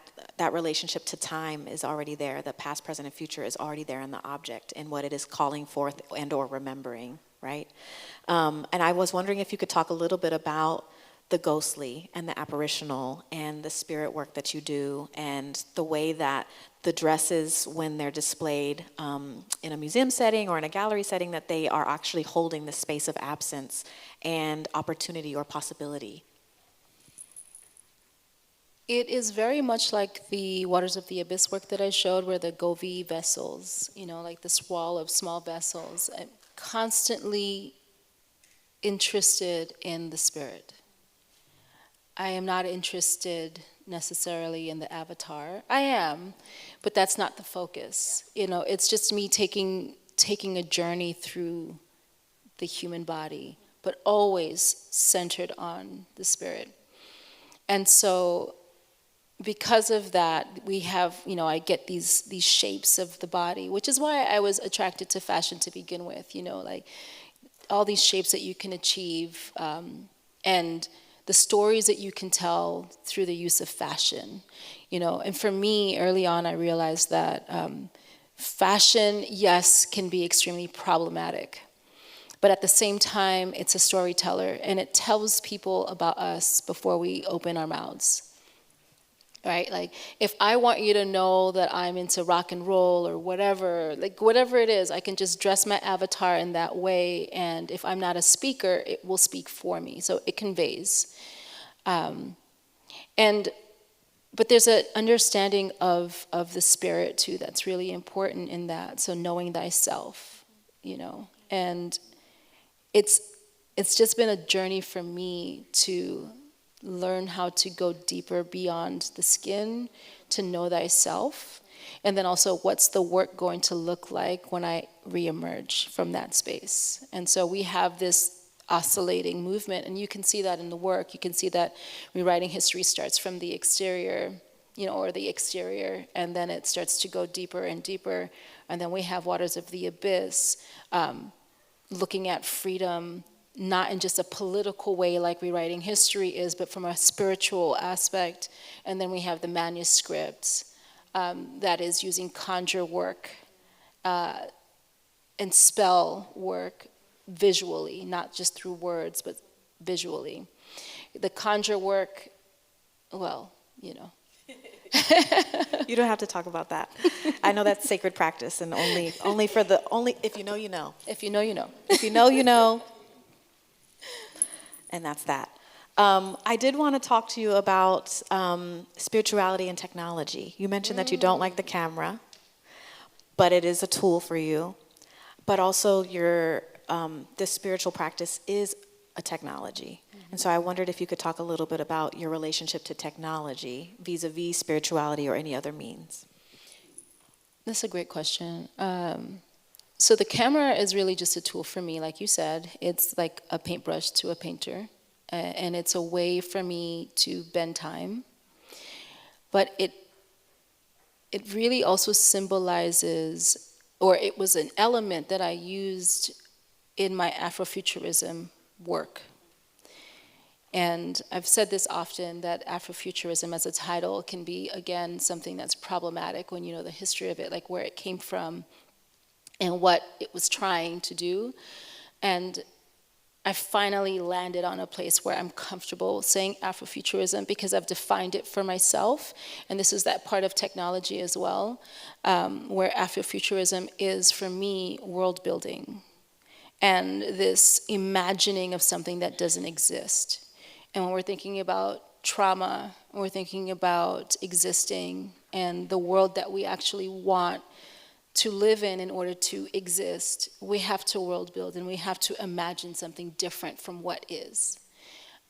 relationship to time is already there. The past, present, and future is already there in the object and what it is calling forth and or remembering, right? And I was wondering if you could talk a little bit about the ghostly and the apparitional and the spirit work that you do and the way that the dresses, when they're displayed in a museum setting or in a gallery setting, that they are actually holding the space of absence and opportunity or possibility. It is very much like the Waters of the Abyss work that I showed, where the Govi vessels, like this wall of small vessels. I'm constantly interested in the spirit. I am not interested necessarily in the avatar. I am, but that's not the focus. It's just me taking a journey through the human body, but always centered on the spirit. And so because of that, we have, I get these shapes of the body, which is why I was attracted to fashion to begin with, like all these shapes that you can achieve, and the stories that you can tell through the use of fashion, And for me, early on, I realized that fashion, yes, can be extremely problematic. But at the same time, it's a storyteller, and it tells people about us before we open our mouths. Right? Like, if I want you to know that I'm into rock and roll or whatever, like whatever it is, I can just dress my avatar in that way, and if I'm not a speaker, it will speak for me. So it conveys. But there's an understanding of the spirit too that's really important in that. So knowing thyself, and it's just been a journey for me to learn how to go deeper beyond the skin, to know thyself, and then also what's the work going to look like when I reemerge from that space. And so we have this oscillating movement, and you can see that in the work. You can see that rewriting history starts from the exterior, or the exterior, and then it starts to go deeper and deeper, and then we have Waters of the Abyss, looking at freedom, not in just a political way like rewriting history is, but from a spiritual aspect. And then we have the manuscripts that is using conjure work and spell work visually, not just through words, but visually. The conjure work, well, You don't have to talk about that. I know that's sacred practice, and only if you know, you know. If you know, you know. If you know, you know. And that's that. I did want to talk to you about spirituality and technology. You mentioned that you don't like the camera, but it is a tool for you. But also this spiritual practice is a technology. And so I wondered if you could talk a little bit about your relationship to technology vis-a-vis spirituality or any other means. That's a great question. So the camera is really just a tool for me, like you said. It's like a paintbrush to a painter, and it's a way for me to bend time. But it really also symbolizes, or it was an element that I used in my Afrofuturism work. And I've said this often, that Afrofuturism as a title can be, again, something that's problematic when you know the history of it, like where it came from and what it was trying to do. And I finally landed on a place where I'm comfortable saying Afrofuturism because I've defined it for myself. And this is that part of technology as well, where Afrofuturism is, for me, world building and this imagining of something that doesn't exist. And when we're thinking about trauma, when we're thinking about existing and the world that we actually want to live in order to exist, we have to world build and we have to imagine something different from what is.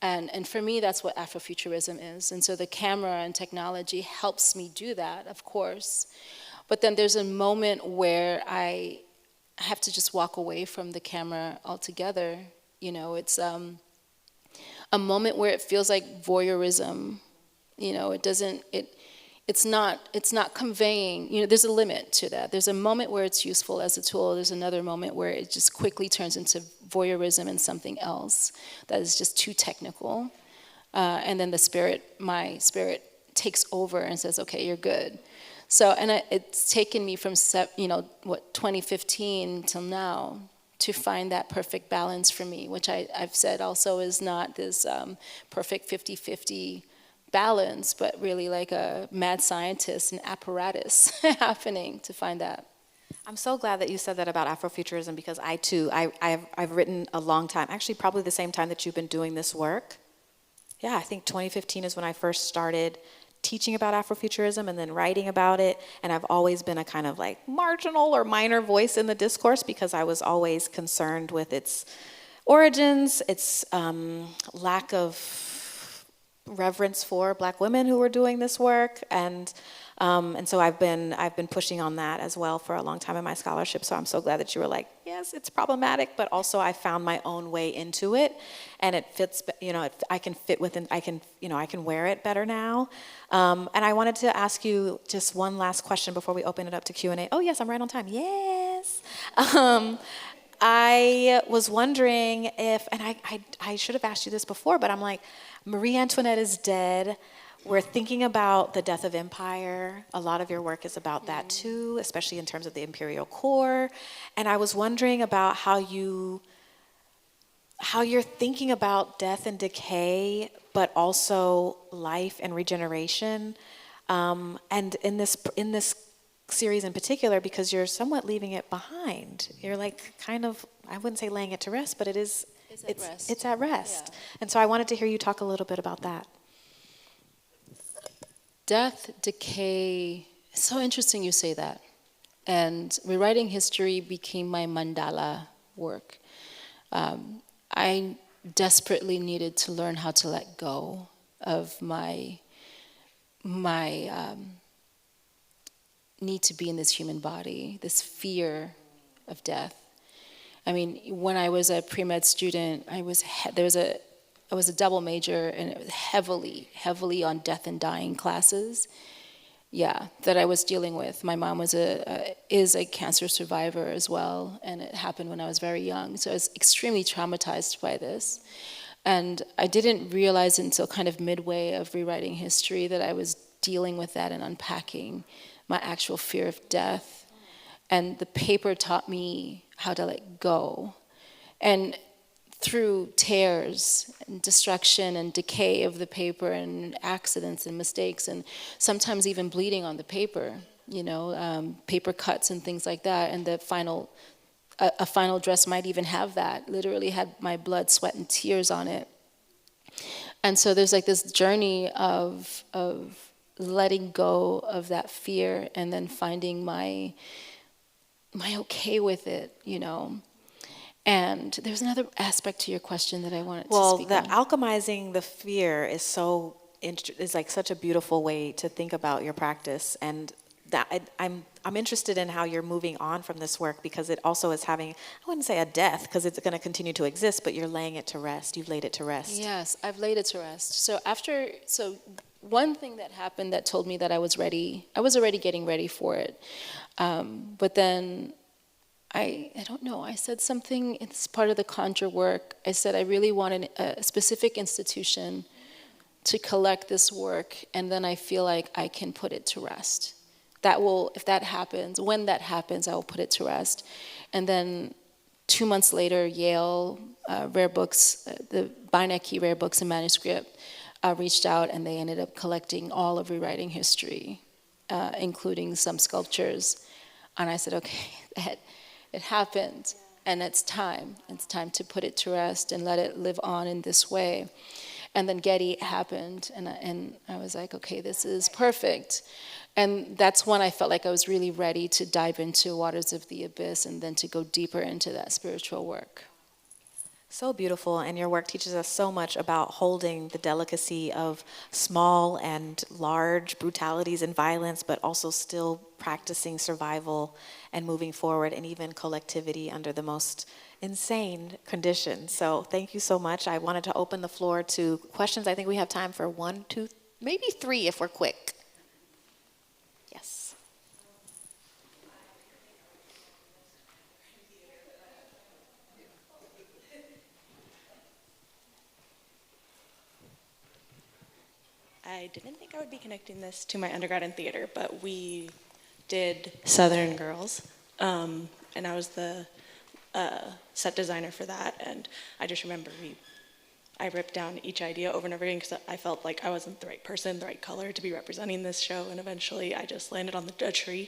And for me, that's what Afrofuturism is. And so the camera and technology helps me do that, of course. But then there's a moment where I have to just walk away from the camera altogether. It's a moment where it feels like voyeurism. It's not conveying, there's a limit to that. There's a moment where it's useful as a tool. There's another moment where it just quickly turns into voyeurism and something else that is just too technical. And then my spirit takes over and says, okay, you're good. So, and it's taken me from, 2015 till now to find that perfect balance for me, which I've said also is not this perfect 50-50 balance, but really like a mad scientist and apparatus happening to find that. I'm so glad that you said that about Afrofuturism, because I too, I've written a long time, actually probably the same time that you've been doing this work. Yeah, I think 2015 is when I first started teaching about Afrofuturism and then writing about it, and I've always been a kind of like marginal or minor voice in the discourse because I was always concerned with its origins, its lack of reverence for Black women who were doing this work, and so I've been pushing on that as well for a long time in my scholarship. So I'm so glad that you were like, yes, it's problematic, but also I found my own way into it, and it fits. I can fit within. I can wear it better now. And I wanted to ask you just one last question before we open it up to Q&A. Oh yes, I'm right on time. Yes. I was wondering if, and I should have asked you this before, but I'm like, Marie Antoinette is dead. We're thinking about the death of empire. A lot of your work is about that too, especially in terms of the imperial core. And I was wondering about how you're thinking about death and decay, but also life and regeneration. And in this series in particular, because you're somewhat leaving it behind. You're like kind of, I wouldn't say laying it to rest, but it's at rest. Yeah. And so I wanted to hear you talk a little bit about that. Death, decay, it's so interesting you say that. And rewriting history became my mandala work. I desperately needed to learn how to let go of my need to be in this human body, this fear of death. I mean, when I was a pre-med student, I was a double major, and it was heavily on death and dying classes. Yeah, that I was dealing with. My mom is a cancer survivor as well, and it happened when I was very young. So I was extremely traumatized by this. And I didn't realize until kind of midway of rewriting history that I was dealing with that and unpacking my actual fear of death. And the paper taught me how to let go. And through tears and destruction and decay of the paper and accidents and mistakes and sometimes even bleeding on the paper, paper cuts and things like that. And a final dress might even have that, literally had my blood, sweat, and tears on it. And so there's like this journey of letting go of that fear and then finding my okay with it, And there's another aspect to your question that I wanted to speak on. Well, alchemizing the fear is like such a beautiful way to think about your practice, and that I'm interested in how you're moving on from this work, because it also is having, I wouldn't say a death, because it's going to continue to exist, but you're laying it to rest. You've laid it to rest. Yes, I've laid it to rest. So one thing that happened that told me that I was ready. I was already getting ready for it, but then. I don't know, I said something, it's part of the conjure work. I said I really want a specific institution to collect this work, and then I feel like I can put it to rest. If that happens, when that happens, I will put it to rest. And then 2 months later, Yale Rare Books, the Beinecke Rare Books and Manuscript, reached out, and they ended up collecting all of rewriting history, including some sculptures. And I said, okay, it happened, and it's time. It's time to put it to rest and let it live on in this way. And then Getty happened, and I was like, okay, this is perfect. And that's when I felt like I was really ready to dive into waters of the abyss and then to go deeper into that spiritual work. So beautiful, and your work teaches us so much about holding the delicacy of small and large brutalities and violence, but also still practicing survival and moving forward, and even collectivity under the most insane conditions. So thank you so much. I wanted to open the floor to questions. I think we have time for 1, 2, maybe 3 if we're quick. Yes. I didn't think I would be connecting this to my undergrad in theater, but we did Southern Girls, and I was the set designer for that, and I just remember I ripped down each idea over and over again because I felt like I wasn't the right person, the right color to be representing this show, and eventually I just landed on a tree,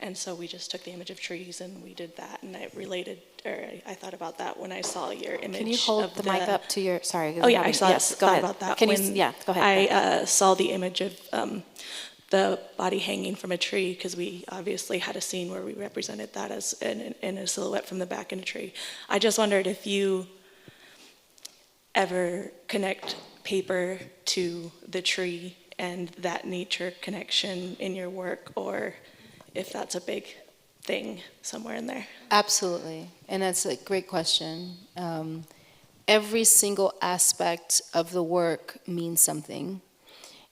and so we just took the image of trees and we did that, and I thought about that when I saw your image. Can you hold the mic up to your, sorry. Oh yeah, I yes, go thought ahead. about that. Can when yeah, go ahead. I saw the image of the body hanging from a tree, because we obviously had a scene where we represented that as in a silhouette from the back in a tree. I just wondered if you ever connect paper to the tree and that nature connection in your work, or if that's a big thing somewhere in there. Absolutely, and that's a great question. Every single aspect of the work means something,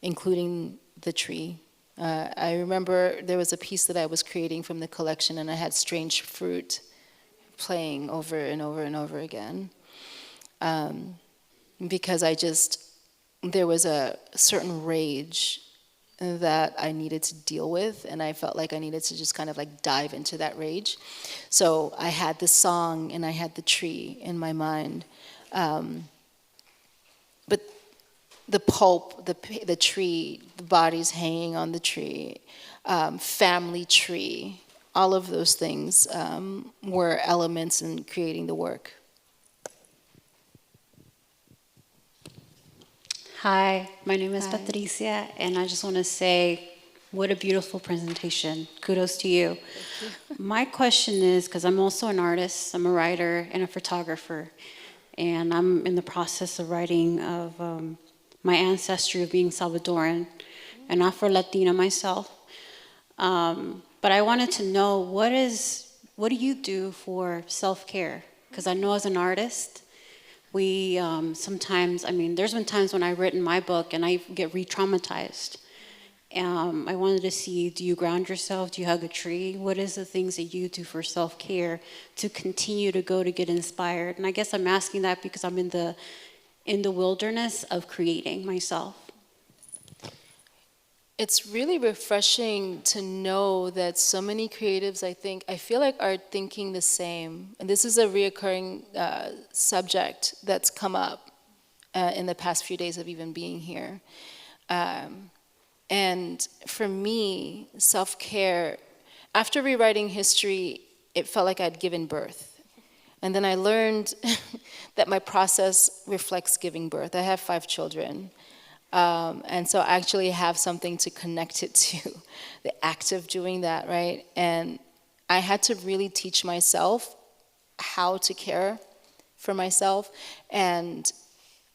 including the tree. I remember there was a piece that I was creating from the collection, and I had strange fruit playing over and over and over again. Because there was a certain rage that I needed to deal with, and I felt like I needed to just kind of like dive into that rage. So I had the song and I had the tree in my mind. But the pulp, the tree, the bodies hanging on the tree, family tree, all of those things were elements in creating the work. Hi, my name is Hi. Patricia, and I just want to say, what a beautiful presentation. Kudos to you. Thank you. My question is, because I'm also an artist, I'm a writer and a photographer, and I'm in the process of writing of my ancestry of being Salvadoran and Afro-Latina myself. But I wanted to know, what do you do for self-care? Because I know as an artist, we sometimes, there's been times when I've written my book and I get re-traumatized. I wanted to see, do you ground yourself? Do you hug a tree? What is the things that you do for self-care to continue to go to get inspired? And I guess I'm asking that because I'm in the wilderness of creating myself. It's really refreshing to know that so many creatives, I feel like, are thinking the same. And this is a reoccurring subject that's come up in the past few days of even being here. And for me, self-care, after rewriting history, it felt like I'd given birth. And then I learned that my process reflects giving birth. I have 5 children. And so I actually have something to connect it to, the act of doing that, right? And I had to really teach myself how to care for myself, and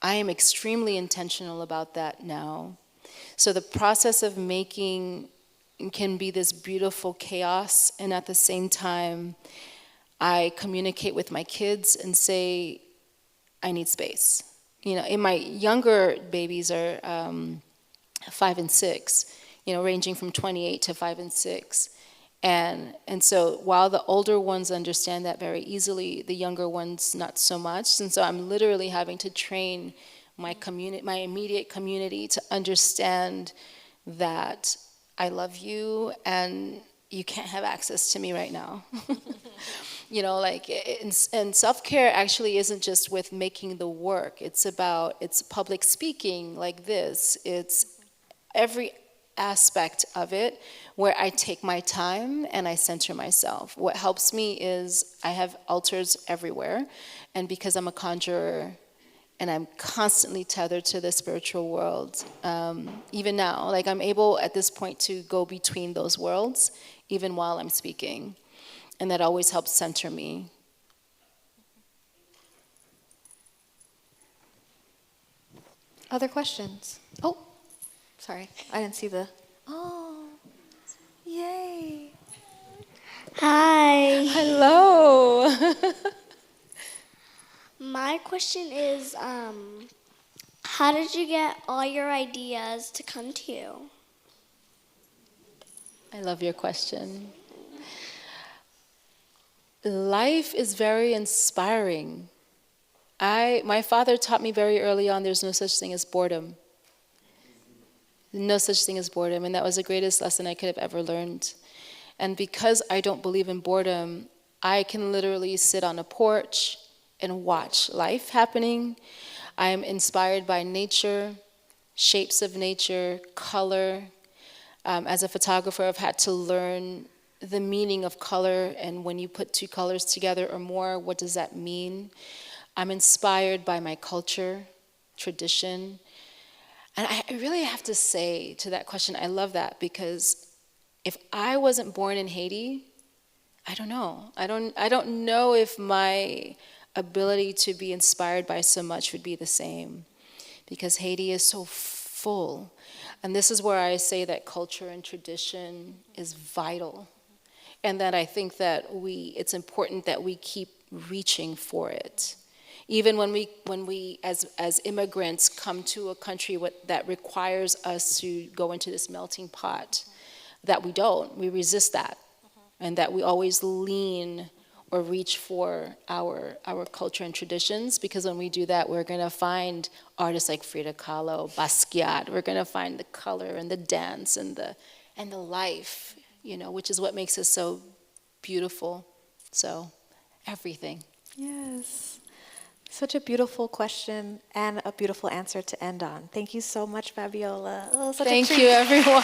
I am extremely intentional about that now. So the process of making can be this beautiful chaos, and at the same time, I communicate with my kids and say, I need space. In my younger babies are 5 and 6, ranging from 28 to 5 and 6. And so while the older ones understand that very easily, the younger ones not so much. And so I'm literally having to train my immediate community to understand that I love you and you can't have access to me right now. And self-care actually isn't just with making the work. It's public speaking like this. It's every aspect of it where I take my time and I center myself. What helps me is I have altars everywhere, and because I'm a conjurer and I'm constantly tethered to the spiritual world, even now, I'm able at this point to go between those worlds even while I'm speaking. And that always helps center me. Other questions? Oh, sorry, I didn't see the, oh, yay. Hi. Hello. My question is, how did you get all your ideas to come to you? I love your question. Life is very inspiring. My father taught me very early on there's no such thing as boredom. No such thing as boredom, and that was the greatest lesson I could have ever learned. And because I don't believe in boredom, I can literally sit on a porch and watch life happening. I am inspired by nature, shapes of nature, color. As a photographer, I've had to learn the meaning of color, and when you put two colors together or more, what does that mean? I'm inspired by my culture, tradition. And I really have to say to that question, I love that, because if I wasn't born in Haiti, I don't know. I don't know if my ability to be inspired by so much would be the same, because Haiti is so full. And this is where I say that culture and tradition is vital. And that I think that it's important that we keep reaching for it. Even when we as immigrants come to a country that requires us to go into this melting pot, that we don't. We resist that. And that we always lean or reach for our culture and traditions, because when we do that, we're going to find artists like Frida Kahlo, Basquiat. We're going to find the color and the dance and the life, which is what makes us so beautiful. So, everything. Yes. Such a beautiful question and a beautiful answer to end on. Thank you so much, Fabiola. Oh, such a Thank treat. you, everyone.